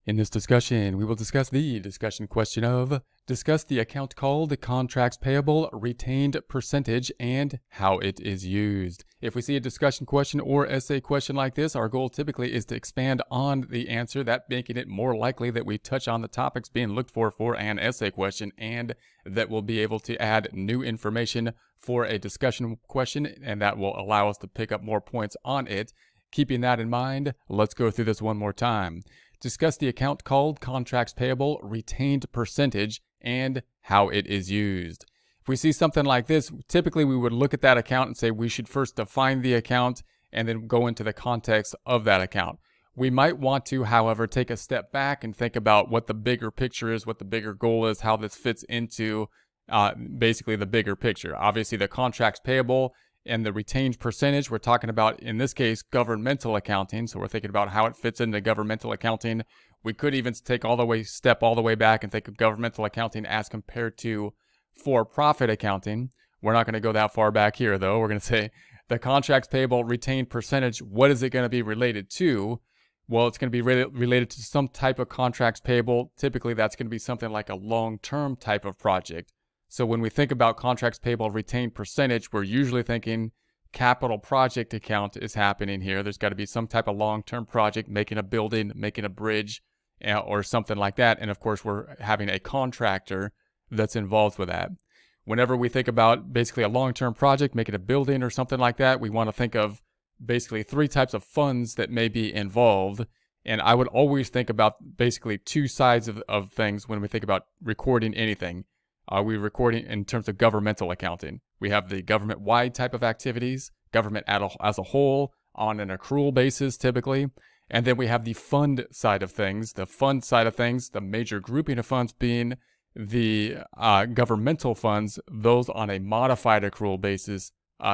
In this discussion, we will discuss the discussion question of discuss the account called contracts payable retained percentage and how it is used. If we see a discussion question or essay question like this, our goal typically is to expand on the answer, that making it more likely that we touch on the topics being looked for an essay question, and that we'll be able to add new information for a discussion question, and that will allow us to pick up more points on it. Keeping that in mind, let's go through this one more time. Discuss the account called contracts payable retained percentage and how it is used. If we see something like this, typically we would look at that account and say we should first define the account and then go into the context of that account. We might want to, however, take a step back and think about what the bigger picture is, what the bigger goal is, how this fits into basically the bigger picture. Obviously, the contracts payable and the retained percentage, we're talking about, in this case, governmental accounting. So we're thinking about how it fits into governmental accounting. We could even step all the way back and think of governmental accounting as compared to for-profit accounting. We're not going to go that far back here, though. We're going to say the contracts payable retained percentage, what is it going to be related to? Well, it's going to be related to some type of contracts payable. Typically, that's going to be something like a long-term type of project. So when we think about contracts payable retained percentage, we're usually thinking capital project account is happening here. There's got to be some type of long-term project, making a building, making a bridge, or something like that. And of course, we're having a contractor that's involved with that. Whenever we think about basically a long-term project, making a building or something like that, we want to think of basically three types of funds that may be involved. And I would always think about basically two sides of things when we think about recording anything. Are we recording in terms of governmental accounting? We have the government-wide type of activities, government as a whole, on an accrual basis typically. And then we have the fund side of things. The fund side of things, the major grouping of funds being the governmental funds, those on a modified accrual basis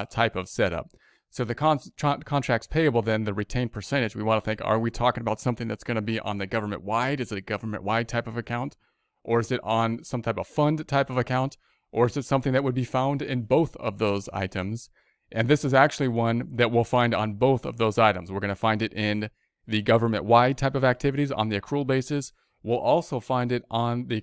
type of setup. So the contracts payable, then the retained percentage, we want to think, are we talking about something that's going to be on the government-wide? Is it a government-wide type of account? Or is it on some type of fund type of account? Or is it something that would be found in both of those items? And this is actually one that we'll find on both of those items. We're going to find it in the government-wide type of activities on the accrual basis. We'll also find it on the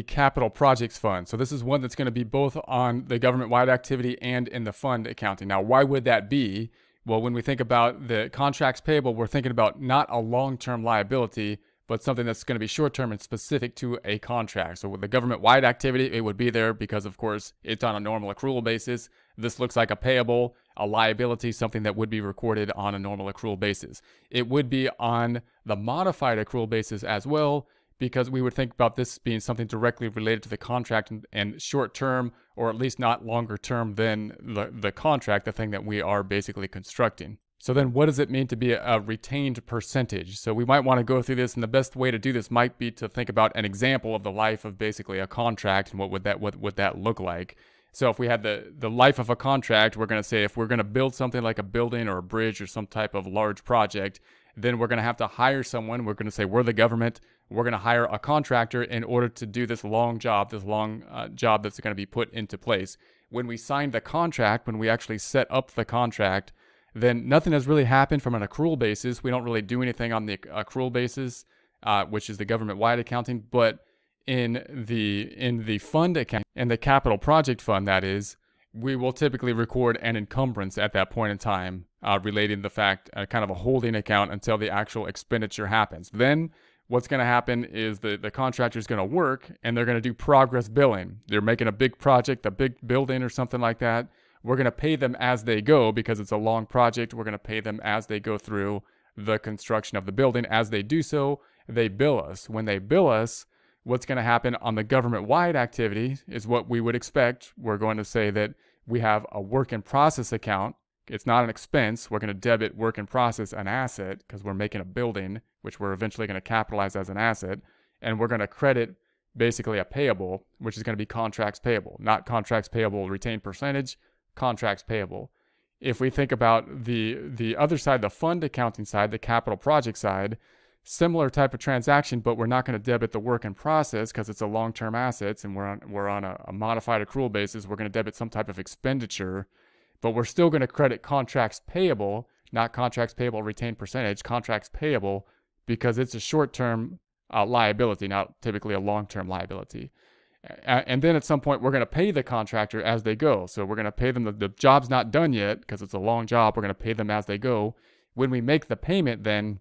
capital projects fund. So this is one that's going to be both on the government-wide activity and in the fund accounting. Now, why would that be? Well, when we think about the contracts payable, we're thinking about not a long-term liability, but something that's going to be short-term and specific to a contract. So with the government-wide activity, it would be there because, of course, it's on a normal accrual basis. This looks like a payable, a liability, something that would be recorded on a normal accrual basis. It would be on the modified accrual basis as well, because we would think about this being something directly related to the contract and short-term, or at least not longer-term than the contract, the thing that we are basically constructing. So then what does it mean to be a retained percentage? So we might want to go through this, and the best way to do this might be to think about an example of the life of basically a contract and what would that look like. So if we had the life of a contract, we're going to say if we're going to build something like a building or a bridge or some type of large project, then we're going to have to hire someone. We're going to say we're the government. We're going to hire a contractor in order to do this long job that's going to be put into place. When we sign the contract, when we actually set up the contract, then nothing has really happened from an accrual basis. We don't really do anything on the accrual basis, which is the government-wide accounting. But in the fund account, in the capital project fund, that is, we will typically record an encumbrance at that point in time, relating the fact, kind of a holding account until the actual expenditure happens. Then what's going to happen is the contractor is going to work, and they're going to do progress billing. They're making a big project, a big building or something like that. We're going to pay them as they go because it's a long project. We're going to pay them as they go through the construction of the building. As they do so, they bill us. When they bill us, what's going to happen on the government-wide activity is what we would expect. We're going to say that we have a work in process account. It's not an expense. We're going to debit work in process, an asset, because we're making a building, which we're eventually going to capitalize as an asset. And we're going to credit basically a payable, which is going to be contracts payable, not contracts payable retained percentage, contracts payable. If we think about the other side, the fund accounting side, the capital project side, similar type of transaction, but we're not going to debit the work in process because it's a long-term assets and we're on a modified accrual basis. We're going to debit some type of expenditure, but we're still going to credit contracts payable, not contracts payable retained percentage, contracts payable because it's a short-term liability, not typically a long-term liability. And then at some point, we're going to pay the contractor as they go. So we're going to pay them. The job's not done yet because it's a long job. We're going to pay them as they go. When we make the payment, then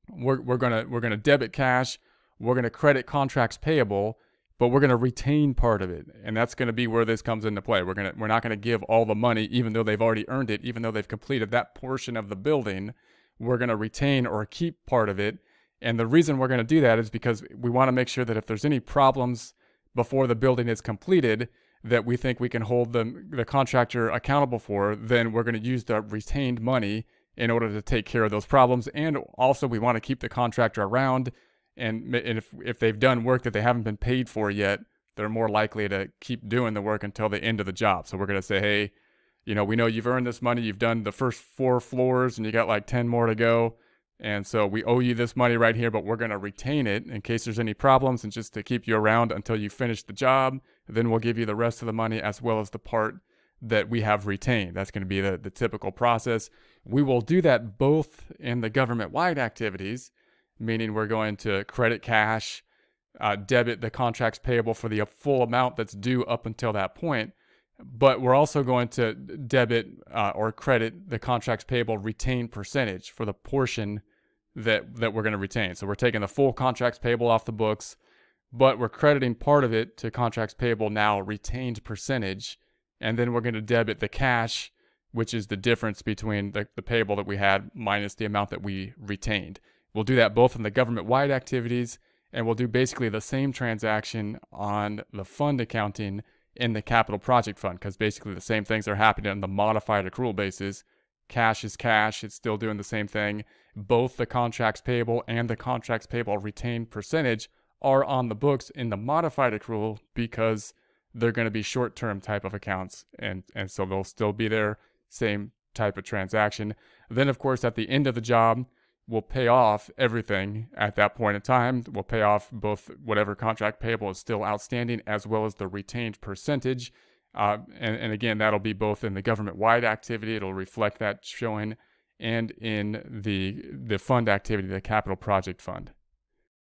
we're gonna debit cash. We're going to credit contracts payable, but we're going to retain part of it. And that's going to be where this comes into play. We're not going to give all the money, even though they've already earned it, even though they've completed that portion of the building. We're going to retain or keep part of it. And the reason we're going to do that is because we want to make sure that if there's any problems before the building is completed that we think we can hold the contractor accountable for, then we're going to use the retained money in order to take care of those problems. And also we want to keep the contractor around. And if they've done work that they haven't been paid for yet, they're more likely to keep doing the work until the end of the job. So we're going to say, hey, we know you've earned this money. You've done the first 4 floors and you got like 10 more to go. And so we owe you this money right here, but we're going to retain it in case there's any problems and just to keep you around until you finish the job. Then we'll give you the rest of the money as well as the part that we have retained. That's going to be the typical process. We will do that both in the government-wide activities, meaning we're going to credit cash, debit the contracts payable for the full amount that's due up until that point. But we're also going to debit or credit the contracts payable retained percentage for the portion that we're going to retain. So we're taking the full contracts payable off the books, but we're crediting part of it to contracts payable now retained percentage. And then we're going to debit the cash, which is the difference between the payable that we had minus the amount that we retained. We'll do that both in the government-wide activities, and we'll do basically the same transaction on the fund accounting in the capital project fund, because basically the same things are happening on the modified accrual basis. Cash is cash. It's still doing the same thing. Both the contracts payable and the contracts payable retained percentage are on the books in the modified accrual because they're going to be short-term type of accounts, and so they'll still be there, same type of transaction. Then, of course, at the end of the job, we'll pay off everything at that point in time. We'll pay off both whatever contract payable is still outstanding as well as the retained percentage. And again, that'll be both in the government-wide activity, it'll reflect that showing, and in the fund activity, the capital project fund.